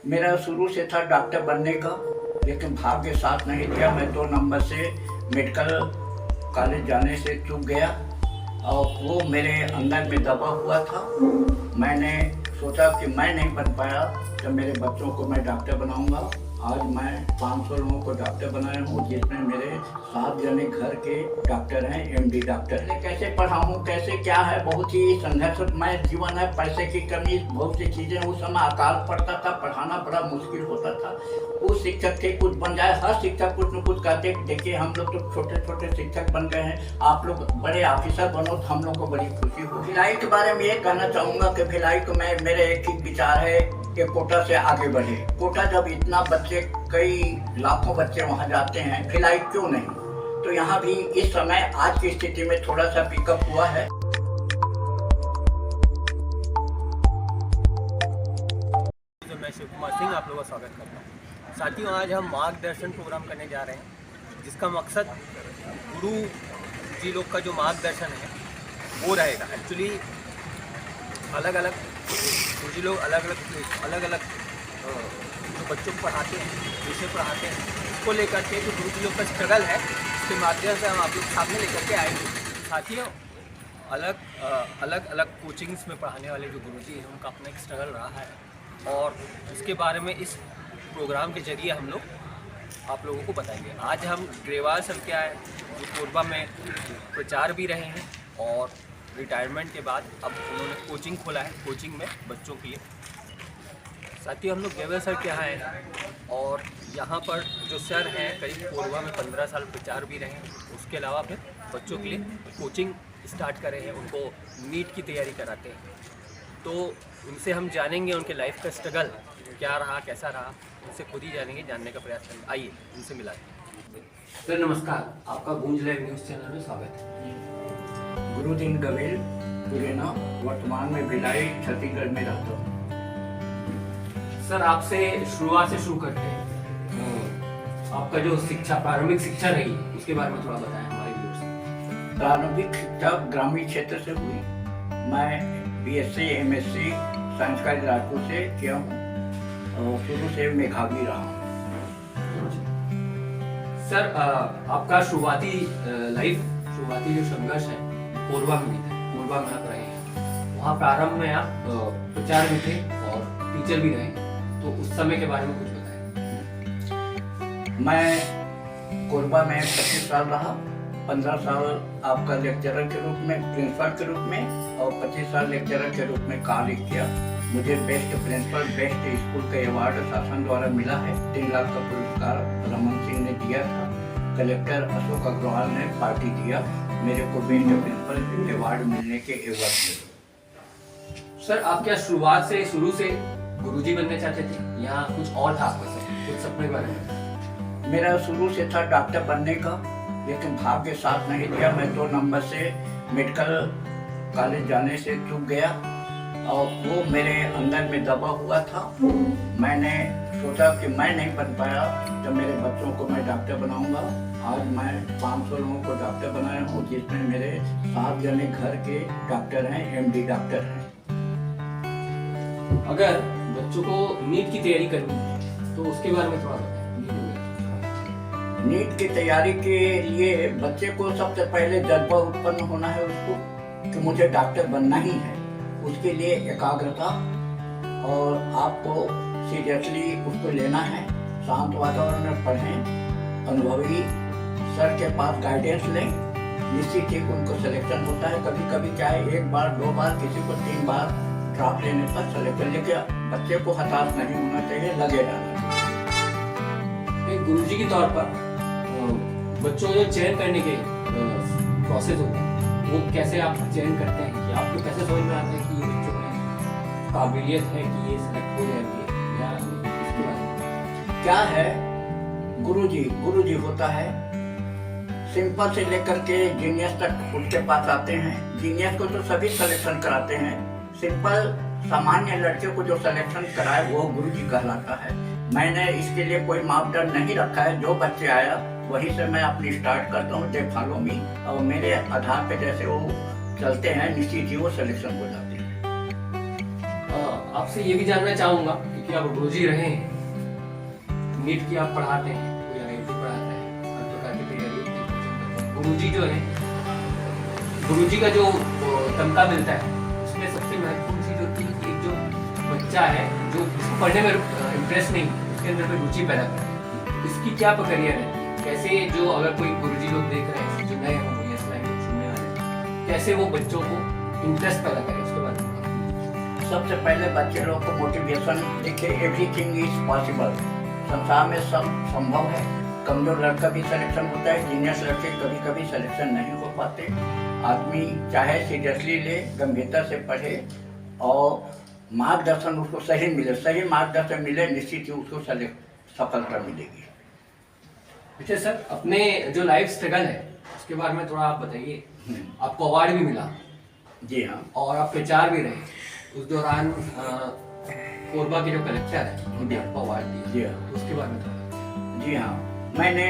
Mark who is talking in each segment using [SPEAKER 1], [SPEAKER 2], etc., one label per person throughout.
[SPEAKER 1] मेरा शुरू से था डॉक्टर बनने का, लेकिन भाग्य साथ नहीं दिया। मैं 2 नंबर से मेडिकल कॉलेज जाने से चूक गया और वो मेरे अंदर में दबा हुआ था। मैंने सोचा कि मैं नहीं बन पाया तो मेरे बच्चों को मैं डॉक्टर बनाऊंगा। आज मैं 500 लोगों को डॉक्टर बनाया हूँ, जिसमें मेरे 7 जने घर के डॉक्टर हैं, एमडी डॉक्टर हैं। कैसे पढ़ाऊँ, कैसे क्या है, बहुत ही संघर्षमय जीवन है। पैसे की कमी, बहुत सी चीज़ें। उस समय अकाल पड़ता था, पढ़ाना बड़ा मुश्किल होता था। कुछ शिक्षक थे, कुछ बन जाए, हर शिक्षक कुछ न कुछ कहते। देखिए हम लोग तो छोटे छोटे शिक्षक बन गए हैं, आप लोग बड़े ऑफिसर बनो तो हम लोग को बड़ी खुशी हो। भिलाई के बारे में ये कहना चाहूँगा कि भिलाई को मेरे एक ही विचार है कि कोटा से आगे बढ़े। कोटा जब इतना बच्चे, कई लाखों बच्चे वहाँ जाते हैं, भिलाई क्यों नहीं? तो यहाँ भी इस समय आज की स्थिति में थोड़ा सा पिकअप हुआ है।
[SPEAKER 2] मैं शिव कुमार सिंह आप लोगों का स्वागत करता हूँ। साथियों, आज हम मार्गदर्शन प्रोग्राम करने जा रहे हैं, जिसका मकसद गुरु जी लोग का जो मार्गदर्शन है वो रहेगा। एक्चुअली अलग अलग गुरु जी लोग अलग अलग जो बच्चों को पढ़ाते हैं, विषय पढ़ाते हैं, उसको लेकर के जो गुरु जी लोग का स्ट्रगल है, उसके माध्यम से हम आप लोग सामने लेकर के आएंगे। साथियों, अलग अलग कोचिंग्स में पढ़ाने वाले जो गुरु जी हैं, उनका अपना एक स्ट्रगल रहा है और इसके बारे में इस प्रोग्राम के जरिए हम लोग आप लोगों को बताएंगे। आज हम ग्रेवाल सर क्या है जो कोरबा में प्रचार भी रहे हैं और रिटायरमेंट के बाद अब उन्होंने कोचिंग खोला है, कोचिंग में बच्चों के लिए। साथियों, हम लोग ग्रेवाल सर क्या है और यहाँ पर जो सर हैं करीब कोरबा में 15 साल प्रचार भी रहे हैं। उसके अलावा फिर बच्चों के लिए कोचिंग स्टार्ट करे हैं, उनको नीट की तैयारी कराते हैं। तो उनसे हम जानेंगे उनके लाइफ का स्ट्रगल क्या रहा, कैसा रहा, उनसे खुद ही जानेंगे, जानने का प्रयास करेंगे। आइए उनसे मिलाते हैं।
[SPEAKER 3] सर नमस्कार, आपका गूंज लाइव न्यूज़ चैनल में स्वागत है।
[SPEAKER 1] गुरुदीन गवेल पुरेना, वर्तमान में भिलाई छत्तीसगढ़ में रहता हूँ।
[SPEAKER 3] सर आपसे शुरुआत से शुरू करते हैं। आपका जो शिक्षा, प्रारंभिक शिक्षा रही, उसके बारे में थोड़ा बताएं हमारे व्यूअर्स।
[SPEAKER 1] प्रारंभिक शिक्षा ग्रामीण क्षेत्र से हुई। मैं बीएससी एमएससी साइंस का राजपुर से किया हूँ और शुरू से मेघावी रहा हूँ।
[SPEAKER 3] सर आपका शुरुआती जो संघर्ष है कोरबा में था। कोरबा में आप रहे हैं, वहाँ प्रारंभ में आप प्रचार भी थे और टीचर भी रहे, तो उस समय के बारे में कुछ बताएं।
[SPEAKER 1] मैं कोरबा में 25 साल रहा। 15 साल आपका लेक्चरर के रूप में, प्रिंसिपल के रूप में, और 25 साल लेक्चरर के रूप में कार्य किया। मुझे बेस्ट प्रिंसिपल, बेस्ट स्कूल का अवार्ड शासन द्वारा मिला है। 3 लाख का पुरस्कार रमन सिंह ने दिया था। कलेक्टर अशोक अग्रवाल ने पार्टी दिया मेरे को बेस्ट प्रिंसिपल अवार्ड मिलने के एवज में।
[SPEAKER 3] सर आप क्या शुरू से गुरुजी बनना चाहते थे या कुछ और था आपका कुछ सपने के बारे में?
[SPEAKER 1] मेरा शुरू से था डॉक्टर बनने का, लेकिन भाग्य साथ नहीं दिया। मैं 2 नंबर से मेडिकल कॉलेज जाने से चूक गया और वो मेरे अंदर में दबा हुआ था। मैंने सोचा कि मैं नहीं बन पाया तो मेरे बच्चों को मैं डॉक्टर बनाऊंगा। आज मैं 500 लोगों को डॉक्टर बनाया हूँ, जिसमें मेरे 7 जने घर के डॉक्टर हैं, एमडी डॉक्टर हैं।
[SPEAKER 3] अगर बच्चों को नीट की तैयारी करनी है तो उसके बारे में थोड़ा बताएं।
[SPEAKER 1] नीट की तैयारी के लिए बच्चे को सबसे पहले जज्बा उत्पन्न होना है उसको कि मुझे डॉक्टर बनना ही है। उसके लिए एकाग्रता और आपको सीरियसली उसको लेना है। शांत वातावरण में पढ़ें, अनुभवी सर के पास गाइडेंस लें। निश्चित ही उनको सिलेक्शन होता है। कभी कभी क्या है, 1 बार 2 बार, किसी को 3 बार ड्रॉप लेने पर सिलेक्शन। लेकिन बच्चे को हताश नहीं होना चाहिए, लगे रहना चाहिए।
[SPEAKER 3] एक गुरुजी के तौर पर बच्चों को चयन करने के प्रोसेस होता है, वो कैसे आप चयन करते हैं कि आपको कैसे समझ में आता है कि ये बच्चों में काबिलियत है कि ये सिलेक्ट हो जाएंगे, या इसके बारे में
[SPEAKER 1] क्या है? गुरुजी होता है। सिंपल से लेकर के जीनियस तक उसके पास आते हैं। जीनियस को तो सभी सिलेक्शन कराते हैं। सिंपल सामान्य लड़के को जो सिलेक्शन कराए वो गुरुजी कहलाता है। मैंने इसके लिए कोई मापदंड नहीं रखा है। जो बच्चे आया वहीं से मैं अपनी स्टार्ट करता हूँ, दे फॉलो मी, और मेरे आधार पे जैसे वो चलते हैं, निश्चित ही वो सिलेक्शन हो जाते हैं।
[SPEAKER 3] आपसे ये भी जानना चाहूंगा, क्योंकि आप गुरुजी रहे हैं, नीट की आप पढ़ाते हैं, कोई IIT पढ़ाता है, हर प्रकार की तैयारी होती है। गुरुजी जो है, गुरुजी का जो तनख्वाह मिलता है, उसमें सबसे महत्वपूर्ण चीज होती है कि एक जो बच्चा है जो इसको पढ़ने में इंटरेस्ट नहीं, उसके अंदर में रुचि पैदा करे, इसकी क्या प्रक्रिया है? कैसे जो अगर कोई गुरुजी लोग देख रहे हैं जो नए होंगे इस लाइन में सुनने वाले हैं, कैसे वो बच्चों को इंटरेस्ट पैदा करें, उसके बारे में।
[SPEAKER 1] सबसे पहले बच्चे लोग को मोटिवेशन, देखिए एवरीथिंग इज पॉसिबल, संसार में सब संभव है। कमजोर लड़का भी सिलेक्शन होता है, जीनियस लड़के कभी कभी सिलेक्शन नहीं हो पाते। आदमी चाहे सीरियसली ले, गंभीरता से पढ़े और मार्गदर्शन उसको सही मिले, सही मार्गदर्शन मिले, निश्चित ही उसको सफलता मिलेगी।
[SPEAKER 3] अच्छा सर, अपने जो लाइफ स्ट्रगल है उसके बारे में थोड़ा आप बताइए। आपको अवार्ड भी मिला।
[SPEAKER 1] जी हाँ।
[SPEAKER 3] और आप प्रचार भी रहे उस दौरान, कोरबा के जो कलेक्टर है उन्होंने आपको अवार्ड दिया।
[SPEAKER 1] जी हाँ।
[SPEAKER 3] तो उसके बारे में थोड़ा।
[SPEAKER 1] जी हाँ, मैंने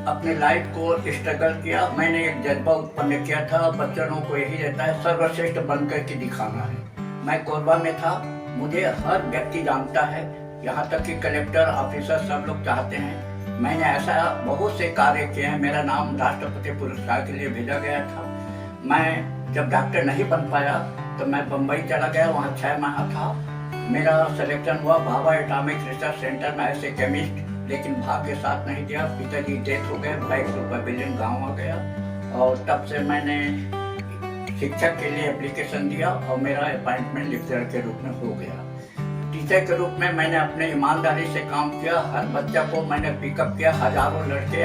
[SPEAKER 1] अपने लाइफ को स्ट्रगल किया, मैंने एक जज्बा उत्पन्न किया था, बच्चों को यही रहता है सर्वश्रेष्ठ बन करके दिखाना है। मैं कोरबा में था, मुझे हर व्यक्ति जानता है, यहाँ तक कि कलेक्टर ऑफिसर सब लोग चाहते हैं। मैंने ऐसा बहुत से कार्य किए हैं, मेरा नाम राष्ट्रपति पुरस्कार के लिए भेजा गया था। मैं जब डॉक्टर नहीं बन पाया तो मैं बम्बई चला गया, वहाँ 6 माह था। मेरा सिलेक्शन हुआ भाभा एटॉमिक रिसर्च सेंटर में एज ए केमिस्ट, लेकिन भाग्य साथ नहीं दिया, पिताजी डेथ हो गए, बैकपुर पवेलियन गाँव आ गया और तब से मैंने शिक्षक के लिए एप्लीकेशन दिया और मेरा अपॉइंटमेंट लेक्चरर के रूप में हो गया। टीचर के रूप में मैंने अपने ईमानदारी से काम किया, हर बच्चा को मैंने पिकअप किया। हजारों लड़के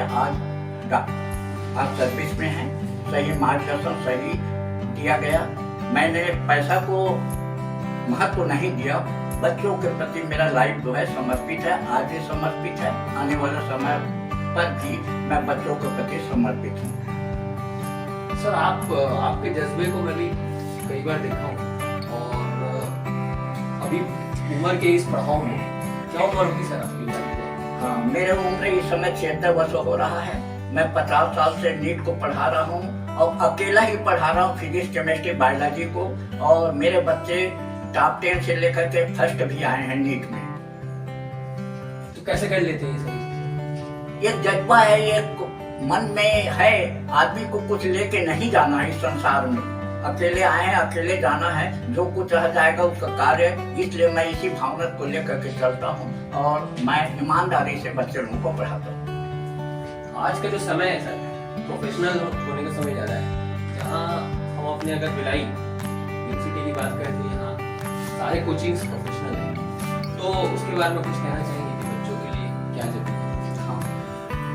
[SPEAKER 1] आज सर्विस में हैं, सही मार्गदर्शन सही दिया गया। मैंने पैसा को महत्व नहीं दिया, बच्चों के प्रति मेरा लाइफ जो है समर्पित है, आज भी समर्पित है, आने वाला समय पर भी मैं बच्चों के प्रति समर्पित हूँ।
[SPEAKER 3] सर, आपके जज्बे को मैं भी कई बार देखा हूँ और अभी उम्र के इस पड़ाव में क्या उम्र होगी सर आपकी?
[SPEAKER 1] हाँ, मेरे उम्र इस समय 76 वर्ष हो रहा है। मैं 50 साल से नीट को पढ़ा रहा हूँ और अकेला ही पढ़ा रहा हूँ फिजिक्स, केमिस्ट्री, बायोलॉजी को, और मेरे बच्चे टॉप 10 से लेकर के फर्स्ट भी आए हैं नीट में।
[SPEAKER 3] तो कैसे कर लेते हैं सर?
[SPEAKER 1] ये जज्बा है, ये मन में है, आदमी को कुछ लेके नहीं जाना है इस संसार में, अकेले आए हैं, अकेले जाना है, जो कुछ रह जाएगा उसका कार्य। इसलिए मैं इसी भावना को लेकर के चलता हूँ और मैं ईमानदारी से बच्चे लोगों को पढ़ाता हूँ।
[SPEAKER 3] आज का जो समय है सर, प्रोफेशनल होने का समय ज़्यादा है। जहाँ हम अपने अगर भिलाई यूनिवर्सिटी की बात करें तो यहाँ सारे कोचिंग्स प्रोफेशनल हैं, तो उसके बारे में कुछ कहना चाहेंगे कि बच्चों के लिए क्या जरूरी है?
[SPEAKER 1] हाँ,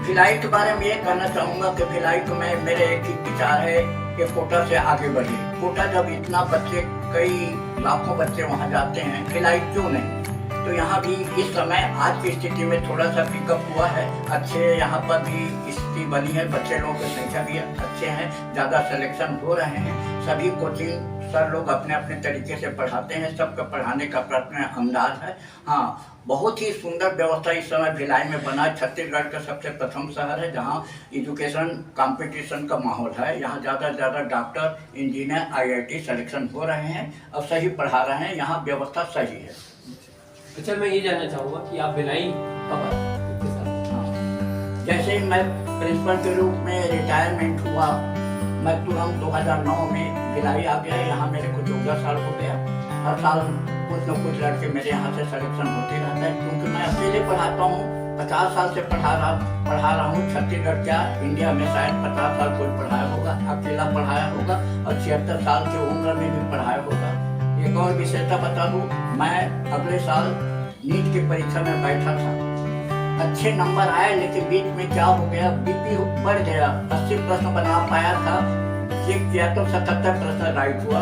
[SPEAKER 1] भिलाई के बारे में ये कहना चाहूँगा कि भिलाई को मैं, मेरे एक ही विचार है कि कोटा से आगे बढ़े। कोटा जब इतना बच्चे, कई लाखों बच्चे वहाँ जाते हैं, भिलाई क्यों नहीं? तो यहाँ भी इस समय आज की स्थिति में थोड़ा सा पिकअप हुआ है, अच्छे यहाँ पर भी स्थिति बनी है, बच्चे लोगों की संख्या भी अच्छे हैं, ज़्यादा सिलेक्शन हो रहे हैं। सभी कोचिंग सर लोग अपने अपने तरीके से पढ़ाते हैं, सबका पढ़ाने का अपना अंदाज है। हाँ, बहुत ही सुंदर व्यवस्था इस समय भिलाई में बना। छत्तीसगढ़ का सबसे प्रथम शहर है जहाँ एजुकेशन कंपटीशन का माहौल है। यहाँ ज़्यादा से ज़्यादा डॉक्टर, इंजीनियर, IIT सिलेक्शन हो रहे हैं और सही पढ़ा रहे हैं, यहाँ व्यवस्था सही है।
[SPEAKER 3] अच्छा, मैं ये जानना चाहूँगा कि आप भिलाई कब आए, कितने साल?
[SPEAKER 1] जैसे ही मैं प्रिंसिपल के रूप में रिटायरमेंट हुआ, मैं तुरंत 2009 में भिलाई आ गया। यहाँ मेरे को 14 साल हो गया। हर साल कुछ न कुछ लड़के मेरे यहाँ से सिलेक्शन होते रहता है, क्योंकि मैं अकेले पढ़ाता हूँ। 50 साल से पढ़ा रहा हूँ। छत्तीसगढ़ क्या, इंडिया में शायद 50 साल कोई पढ़ाया होगा, अकेला पढ़ाया होगा, और 76 साल की उम्र में भी पढ़ाया होगा। एक और विशेषता बता दूँ, मैं अगले साल नीट की परीक्षा में बैठा था, अच्छे नंबर आए, लेकिन बीच में क्या हो गया, BP बढ़ गया। 80 प्रश्न बना पाया था, चेक किया तो 77 प्रश्न राइट हुआ,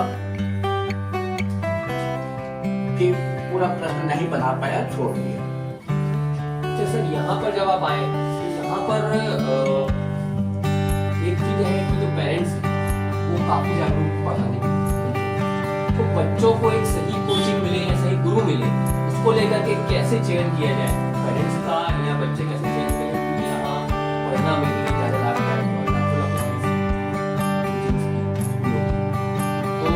[SPEAKER 1] फिर पूरा प्रश्न नहीं बना पाया, छोड़ दिया।
[SPEAKER 3] अच्छा सर, यहाँ पर जब आप आए, यहाँ पर एक चीज है कि जो पेरेंट्स वो काफी जागरूक पढ़ाने में, तो बच्चों को एक सही कोचिंग मिले या सही गुरु मिले, उसको लेकर के कैसे चयन किया जाए पेरेंट्स का, या बच्चे कैसे चयन करें कि यहाँ पढ़ना मेरे लिए ज़्यादा लाभदायक हो। तो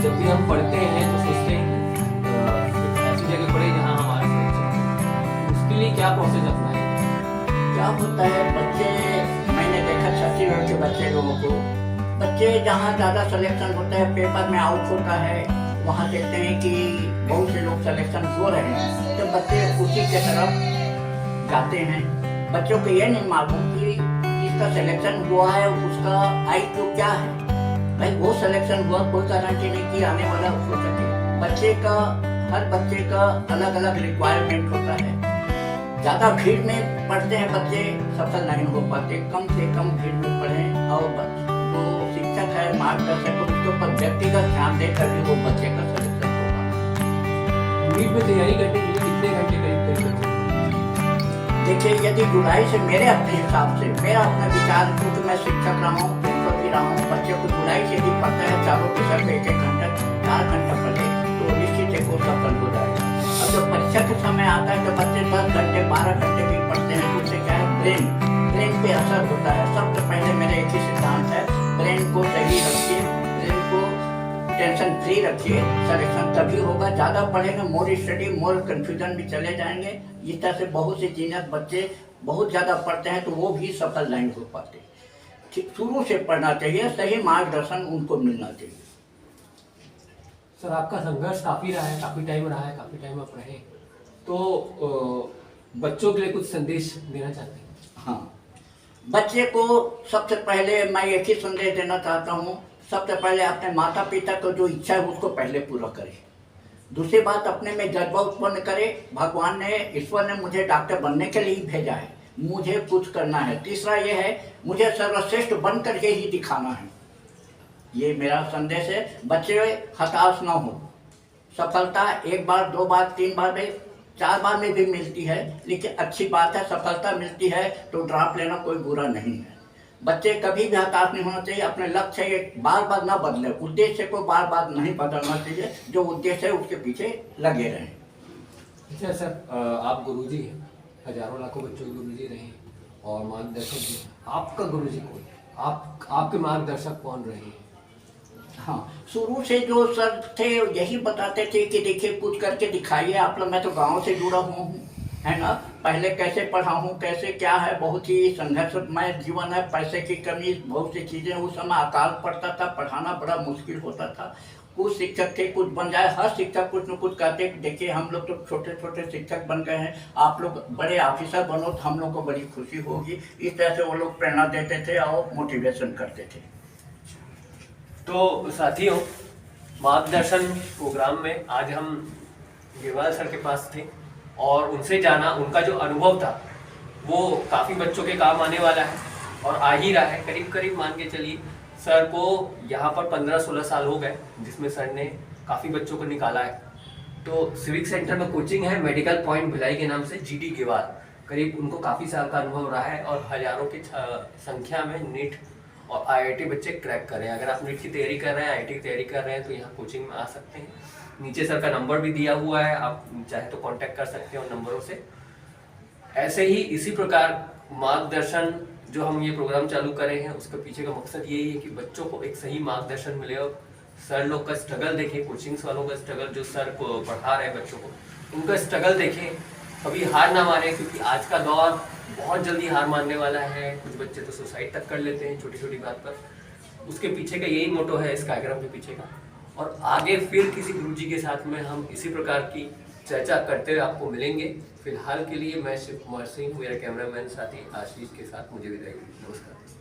[SPEAKER 3] जब भी हम पढ़ते हैं तो सोचते हैं कि लिए क्या प्रोसेस अपनाया?
[SPEAKER 1] क्या होता है बच्चे, मैंने देखा छत्तीसगढ़ के बच्चे लोगों को, बच्चे जहाँ ज़्यादा सिलेक्शन होता है, पेपर में आउट होता है, वहाँ देखते हैं कि बहुत से लोग सिलेक्शन हो रहे हैं, तो बच्चे उसी के तरफ जाते हैं। बच्चों को ये नहीं मालूम कि जिसका सिलेक्शन हुआ है उसका IQ क्या है। भाई वो सिलेक्शन हुआ, कोई गारंटी नहीं कि आने वाला हो सके। बच्चे का, हर बच्चे का अलग अलग रिक्वायरमेंट होता है। ज़्यादा भीड़ में पढ़ते हैं बच्चे, सफल नहीं हो पाते। कम से कम भीड़ में पढ़ें और जो शिक्षक है, मार्गदर्शक है, उसके ऊपर व्यक्तिगत ध्यान देकर भी वो बच्चे का सिलेक्शन होगा।
[SPEAKER 3] नीट में तैयारी करने के लिए कितने घंटे करीब बच्चे?
[SPEAKER 1] देखिए, यदि जुलाई से मेरे अपने हिसाब से, मेरा अपना विचार, क्योंकि मैं शिक्षक रहा हूँ, प्रिंसिपल भी रहा हूँ, बच्चे को जुलाई से भी पढ़ता है, चारों विषय पे 1-1 घंटा, 4 घंटा पढ़े तो निश्चित है वो सफल हो जाएगा। अब जब परीक्षा के समय आता है तो बच्चे 10 घंटे 12 घंटे भी पढ़ते हैं, तो उससे क्या है, ब्रेन पे असर होता है। सबसे पहले मेरा एक ही सिद्धांत है, ब्रेन को सही रखिए, ब्रेन को टेंशन फ्री रखिए, सिलेक्शन तभी होगा। ज़्यादा पढ़ेंगे, मोर स्टडी मोर कन्फ्यूजन भी चले जाएंगे। इस तरह से बहुत से जीनियस बच्चे बहुत ज़्यादा पढ़ते हैं तो वो भी सफल नहीं हो पाते। ठीक शुरू से पढ़ना चाहिए, सही मार्गदर्शन उनको मिलना चाहिए।
[SPEAKER 3] सर, आपका संघर्ष काफ़ी रहा है, काफ़ी टाइम रहा है, काफ़ी टाइम आप रहे, तो बच्चों के लिए कुछ संदेश देना चाहते हैं?
[SPEAKER 1] हाँ, बच्चे को सबसे पहले मैं एक ही संदेश देना चाहता हूँ, सबसे पहले अपने माता पिता को जो इच्छा है उसको पहले पूरा करे। दूसरी बात, अपने में जज्बा उत्पन्न करे, भगवान ने, ईश्वर ने मुझे डॉक्टर बनने के लिए भेजा है, मुझे कुछ करना है। तीसरा ये है, मुझे सर्वश्रेष्ठ बन करके ही दिखाना है। ये मेरा संदेश है। बच्चे हताश ना हो, सफलता 1 बार 2 बार 3 बार में 4 बार में भी मिलती है, लेकिन अच्छी बात है, सफलता मिलती है तो ड्रॉप लेना कोई बुरा नहीं है। बच्चे कभी भी हताश नहीं होना चाहिए, अपने लक्ष्य बार बार ना बदले, उद्देश्य को बार बार नहीं बदलना चाहिए, जो उद्देश्य है उसके पीछे लगे रहें।
[SPEAKER 3] अच्छा सर, आप गुरुजी हैं, हजारों लाखों बच्चों के गुरुजी रहे हैं और मार्गदर्शक भी। आपका गुरुजी कौन है? आपके मार्गदर्शक कौन रहे हैं?
[SPEAKER 1] हाँ, शुरू से जो सर थे यही बताते थे कि देखिए कुछ करके दिखाइए आप लोग। मैं तो गांव से जुड़ा हुआ हूँ, है ना, पहले कैसे पढ़ा हूँ, कैसे क्या है, बहुत ही संघर्षमय जीवन है, पैसे की कमी, बहुत सी चीज़ें, उस समय अकाल पड़ता था, पढ़ाना बड़ा मुश्किल होता था। कुछ शिक्षक थे, कुछ बन जाए, हर शिक्षक कुछ न कुछ कहते। देखिए हम लोग तो छोटे छोटे शिक्षक बन गए हैं, आप लोग बड़े ऑफिसर बनो तो हम लोग को बड़ी खुशी होगी। इस तरह से वो लोग प्रेरणा देते थे और मोटिवेशन करते थे।
[SPEAKER 2] तो साथियों, मार्गदर्शन प्रोग्राम में आज हम गेवाल सर के पास थे और उनसे जाना, उनका जो अनुभव था वो काफ़ी बच्चों के काम आने वाला है और आ ही रहा है। करीब करीब मान के चलिए सर को यहाँ पर 15-16 साल हो गए, जिसमें सर ने काफ़ी बच्चों को निकाला है। तो सिविक सेंटर में कोचिंग है मेडिकल पॉइंट भिलाई के नाम से, GD गेवाल, करीब उनको काफ़ी साल का अनुभव रहा है और हज़ारों की संख्या में नीट और IIT बच्चे क्रैक कर रहे हैं। अगर आप नीट की तैयारी कर रहे हैं, IIT की तैयारी कर रहे हैं तो यहाँ कोचिंग में आ सकते हैं। नीचे सर का नंबर भी दिया हुआ है, आप चाहे तो कांटेक्ट कर सकते हैं उन नंबरों से। ऐसे ही इसी प्रकार मार्गदर्शन जो हम ये प्रोग्राम चालू करे हैं, उसके पीछे का मकसद यही है कि बच्चों को एक सही मार्गदर्शन मिले और सर लोग का स्ट्रगल देखें, कोचिंग्स वालों का स्ट्रगल, जो सर को पढ़ा रहे हैं बच्चों को, उनका स्ट्रगल देखें, कभी हार ना मारें, क्योंकि आज का दौर बहुत जल्दी हार मानने वाला है। कुछ बच्चे तो सुसाइड तक कर लेते हैं छोटी छोटी बात पर। उसके पीछे का यही मोटो है इस कार्यक्रम के पीछे का। और आगे फिर किसी गुरुजी के साथ में हम इसी प्रकार की चर्चा करते हुए आपको मिलेंगे। फिलहाल के लिए मैं शिव कुमार सिंह, मेरा कैमरामैन साथी आशीष के साथ मुझे विदाई। नमस्कार।